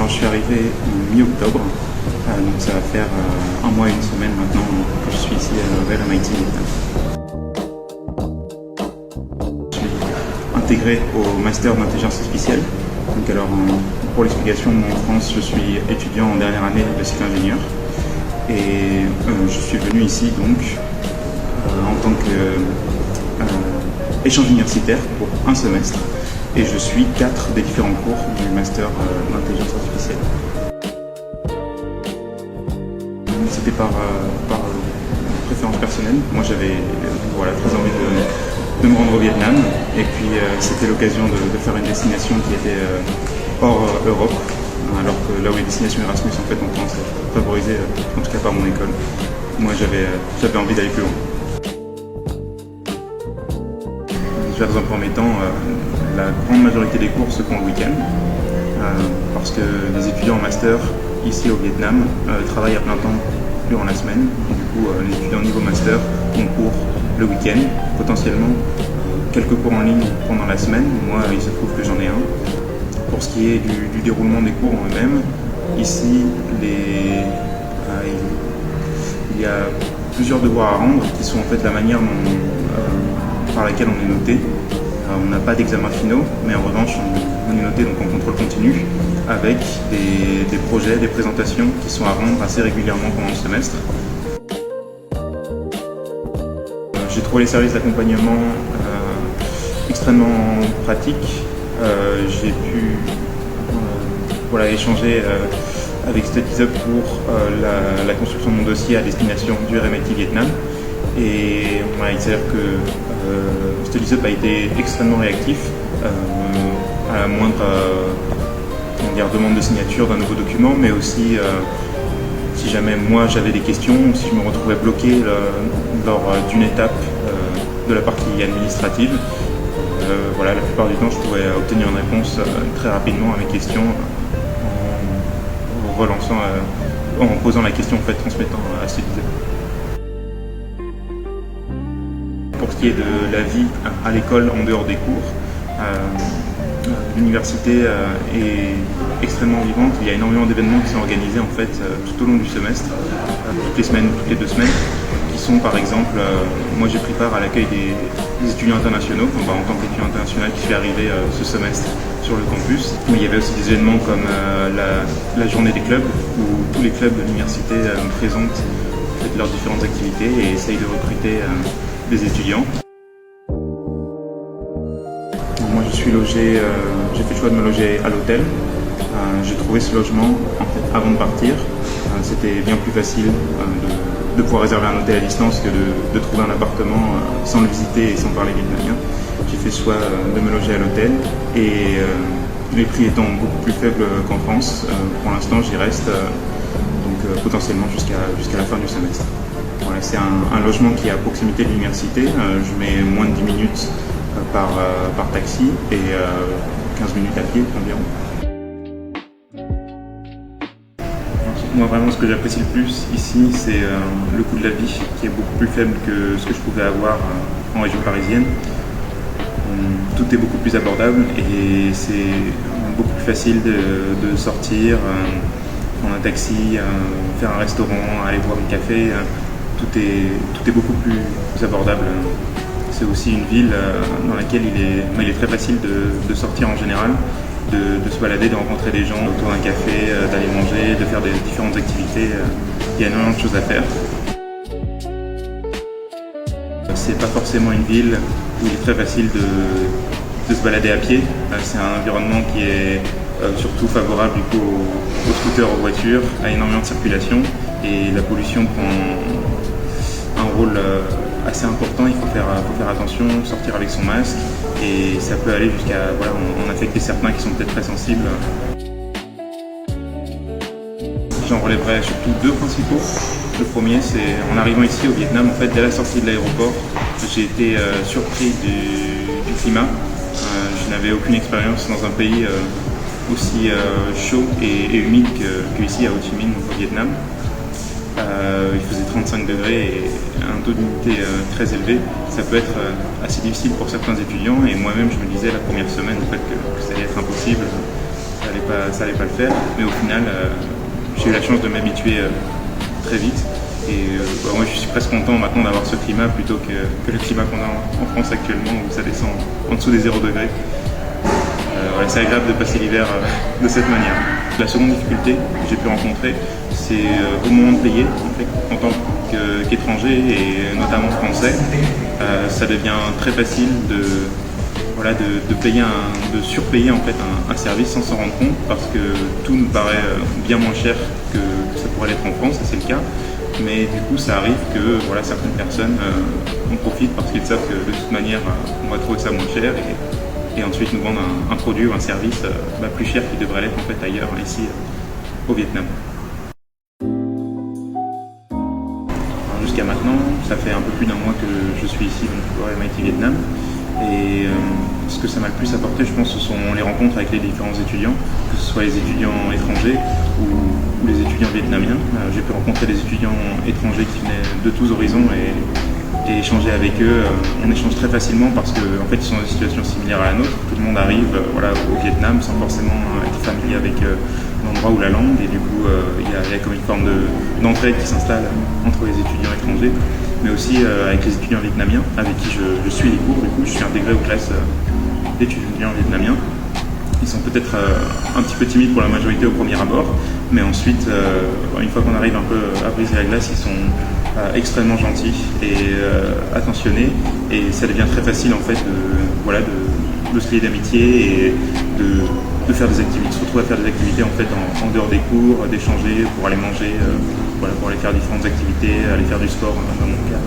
Alors je suis arrivé mi-octobre, donc ça va faire un mois et une semaine maintenant que je suis ici à MIT. Je suis intégré au master d'intelligence artificielle. Donc alors pour l'explication, en France je suis étudiant en dernière année de cycle ingénieur et je suis venu ici donc en tant qu'échange universitaire pour un semestre. Et je suis 4 des différents cours du master d'intelligence artificielle. C'était par préférence personnelle. Moi j'avais très envie de me rendre au Vietnam et puis c'était l'occasion de faire une destination qui était hors Europe, alors que là où les destinations Erasmus en fait en France sont favorisées, en tout cas par mon école. Moi j'avais envie d'aller plus loin. Dans un premier temps, la grande majorité des cours se font le week-end parce que les étudiants en master ici au Vietnam travaillent à plein temps durant la semaine. Et du coup, les étudiants niveau master ont cours le week-end, potentiellement quelques cours en ligne pendant la semaine. Moi, il se trouve que j'en ai un. Pour ce qui est du déroulement des cours en eux-mêmes, ici, il y a plusieurs devoirs à rendre qui sont en fait la manière par laquelle on est noté. On n'a pas d'examen finaux, mais en revanche on est noté donc en contrôle continu avec des projets, des présentations qui sont à rendre assez régulièrement pendant le semestre. J'ai trouvé les services d'accompagnement extrêmement pratiques. J'ai pu échanger avec StudySup pour la construction de mon dossier à destination du RMIT Vietnam. Et il s'avère que StudySup a été extrêmement réactif à la moindre demande de signature d'un nouveau document, mais aussi si jamais moi j'avais des questions, si je me retrouvais bloqué lors d'une étape de la partie administrative. La plupart du temps je pouvais obtenir une réponse très rapidement à mes questions en posant la question transmettant à StudySup. Pour ce qui est de la vie à l'école en dehors des cours, l'université est extrêmement vivante. Il y a énormément d'événements qui sont organisés tout au long du semestre, toutes les semaines, toutes les 2 semaines, qui sont par exemple, moi j'ai pris part à l'accueil des étudiants internationaux, en tant qu'étudiant international qui suis arrivé ce semestre sur le campus. Mais il y avait aussi des événements comme la journée des clubs, où tous les clubs de l'université présentent leurs différentes activités et essayent de recruter des étudiants. Moi je suis logé, j'ai fait le choix de me loger à l'hôtel. J'ai trouvé ce logement avant de partir. C'était bien plus facile de pouvoir réserver un hôtel à distance que de trouver un appartement sans le visiter et sans parler vietnamien. J'ai fait le choix de me loger à l'hôtel et les prix étant beaucoup plus faibles qu'en France, pour l'instant j'y reste potentiellement jusqu'à la fin du semestre. C'est un logement qui est à proximité de l'université. Je mets moins de 10 minutes par taxi et 15 minutes à pied environ. Moi vraiment ce que j'apprécie le plus ici c'est le coût de la vie qui est beaucoup plus faible que ce que je pouvais avoir en région parisienne. Tout est beaucoup plus abordable et c'est beaucoup plus facile de sortir, prendre un taxi, faire un restaurant, aller boire un café. Tout est beaucoup plus abordable. C'est aussi une ville dans laquelle il est très facile de sortir en général, de se balader, de rencontrer des gens autour d'un café, d'aller manger, de faire des différentes activités. Il y a énormément de choses à faire. C'est pas forcément une ville où il est très facile de se balader à pied. C'est un environnement qui est surtout favorable du coup aux scooters, aux voitures, à énormément de circulation et la pollution prend un rôle assez important. Il faut faire attention, sortir avec son masque et ça peut aller jusqu'à en affecter certains qui sont peut-être très sensibles. J'en relèverai surtout 2 principaux. Le premier, c'est en arrivant ici au Vietnam, dès la sortie de l'aéroport, j'ai été surpris du climat. Je n'avais aucune expérience dans un pays aussi chaud et humide qu'ici à Ho Chi Minh, au Vietnam. Il faisait 35 degrés et un taux d'humidité très élevé. Ça peut être assez difficile pour certains étudiants et moi-même je me disais la première semaine que ça allait être impossible, ça allait ça allait pas le faire, mais au final j'ai eu la chance de m'habituer très vite. Et moi je suis presque content maintenant d'avoir ce climat plutôt que le climat qu'on a en France actuellement où ça descend en dessous des 0 degrés. Voilà, c'est agréable de passer l'hiver de cette manière. La seconde difficulté que j'ai pu rencontrer, c'est au moment de payer, en tant qu'étranger et notamment français, ça devient très facile de payer de surpayer en fait un service sans s'en rendre compte parce que tout nous paraît bien moins cher que ça pourrait l'être en France, et c'est le cas. Mais du coup, ça arrive que certaines personnes en profitent parce qu'ils savent que de toute manière, on va trouver ça moins cher et ensuite nous vendre un produit ou un service plus cher qu'il devrait l'être en fait ailleurs, ici au Vietnam. Jusqu'à maintenant, ça fait un peu plus d'un mois que je suis ici donc, au MIT Vietnam. Et ce que ça m'a le plus apporté, je pense, ce sont les rencontres avec les différents étudiants, que ce soit les étudiants étrangers ou les étudiants vietnamiens. J'ai pu rencontrer des étudiants étrangers qui venaient de tous horizons et échanger avec eux. On échange très facilement parce qu'en fait, ils sont dans des situations similaires à la nôtre. Tout le monde arrive au Vietnam sans forcément être familier avec l'endroit ou la langue. Et du coup, il y a comme une forme d'entraide qui s'installe entre les étudiants étrangers, mais aussi avec les étudiants vietnamiens avec qui je suis les cours. Du coup, je suis intégré aux classes d'étudiants vietnamiens. Ils sont peut-être un petit peu timides pour la majorité au premier abord, mais ensuite, une fois qu'on arrive un peu à briser la glace, ils sont extrêmement gentils et attentionnés, et ça devient très facile en fait de se lier d'amitié et de faire des activités, de se retrouver à faire des activités en fait en dehors des cours, d'échanger pour aller manger, pour aller faire différentes activités, aller faire du sport dans mon cas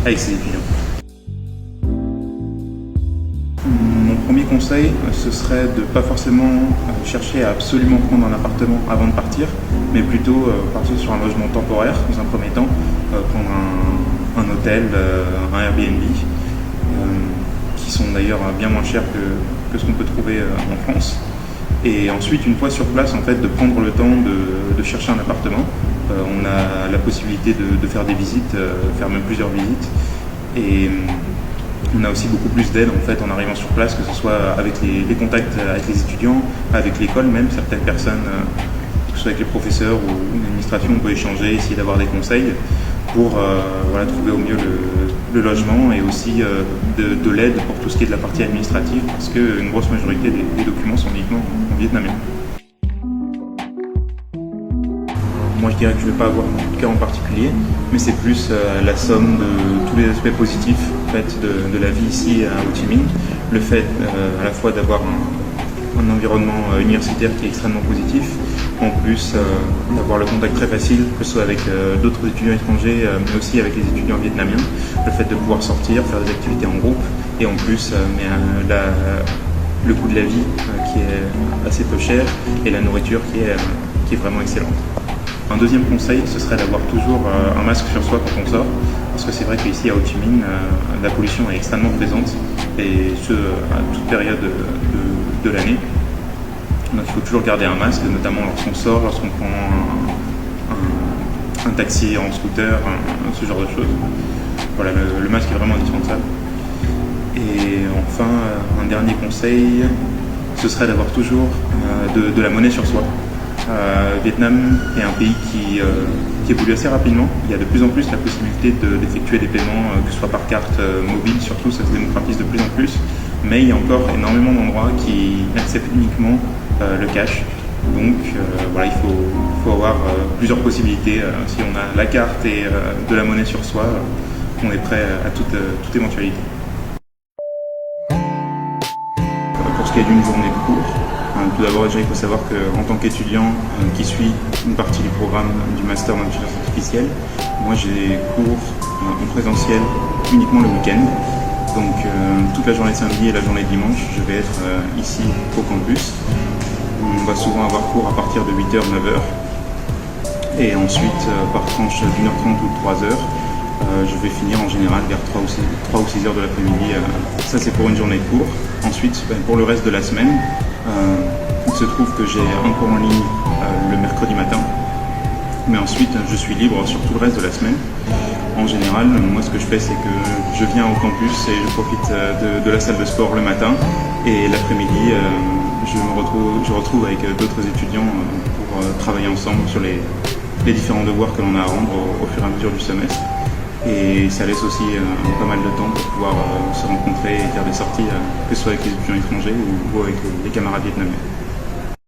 avec ces étudiants. Mon premier conseil, ce serait de ne pas forcément chercher à absolument prendre un appartement avant de partir, mais plutôt partir sur un logement temporaire dans un premier temps, prendre un hôtel, un Airbnb, qui sont d'ailleurs bien moins chers que ce qu'on peut trouver en France. Et ensuite, une fois sur place, en fait, de prendre le temps de chercher un appartement. On a la possibilité de faire des visites, faire même plusieurs visites. Et on a aussi beaucoup plus d'aide en fait en arrivant sur place, que ce soit avec les contacts avec les étudiants, avec l'école même, certaines personnes, que ce soit avec les professeurs ou l'administration, on peut échanger, essayer d'avoir des conseils pour trouver au mieux le logement, et aussi de l'aide pour tout ce qui est de la partie administrative, parce qu'une grosse majorité des documents sont uniquement en vietnamien. Moi je dirais que je ne vais pas avoir de cas en particulier, mais c'est plus la somme de tous les aspects positifs en fait, de la vie ici à Ho Chi Minh. Le fait à la fois d'avoir un environnement universitaire qui est extrêmement positif, en plus d'avoir le contact très facile, que ce soit avec d'autres étudiants étrangers, mais aussi avec les étudiants vietnamiens, le fait de pouvoir sortir, faire des activités en groupe, et en plus le coût de la vie qui est assez peu cher, et la nourriture qui est vraiment excellente. Un deuxième conseil, ce serait d'avoir toujours un masque sur soi quand on sort, parce que c'est vrai qu'ici à Ho Chi Minh, la pollution est extrêmement présente, et ce à toute période de l'année. Donc il faut toujours garder un masque, notamment lorsqu'on sort, lorsqu'on prend un taxi en scooter, ce genre de choses. Voilà, le masque est vraiment indispensable. Et enfin, un dernier conseil, ce serait d'avoir toujours de la monnaie sur soi. Vietnam est un pays qui évolue assez rapidement. Il y a de plus en plus la possibilité d'effectuer des paiements, que ce soit par carte mobile, surtout ça se démocratise de plus en plus. Mais il y a encore énormément d'endroits qui acceptent uniquement le cash. Donc il faut avoir plusieurs possibilités. Si on a la carte et de la monnaie sur soi, on est prêt à toute éventualité. Pour ce qui est d'une journée de cours, tout d'abord, déjà, il faut savoir qu'en tant qu'étudiant qui suit une partie du programme du Master en intelligence artificielle, moi j'ai des cours en présentiel uniquement le week-end. Donc toute la journée de samedi et la journée de dimanche, je vais être ici au campus. On va souvent avoir cours à partir de 8h, 9h. Et ensuite, par tranche d'1h30 ou de 3h, je vais finir en général vers 3 ou 6 heures de l'après-midi. Ça, c'est pour une journée de cours. Ensuite, pour le reste de la semaine, il se trouve que j'ai un cours en ligne le mercredi matin. Mais ensuite, je suis libre sur tout le reste de la semaine. En général, moi, ce que je fais, c'est que je viens au campus et je profite de la salle de sport le matin. Et l'après-midi, je retrouve avec d'autres étudiants pour travailler ensemble sur les différents devoirs que l'on a à rendre au fur et à mesure du semestre. Et ça laisse aussi pas mal de temps pour pouvoir se rencontrer et faire des sorties, que ce soit avec les étudiants étrangers ou avec les camarades vietnamiens.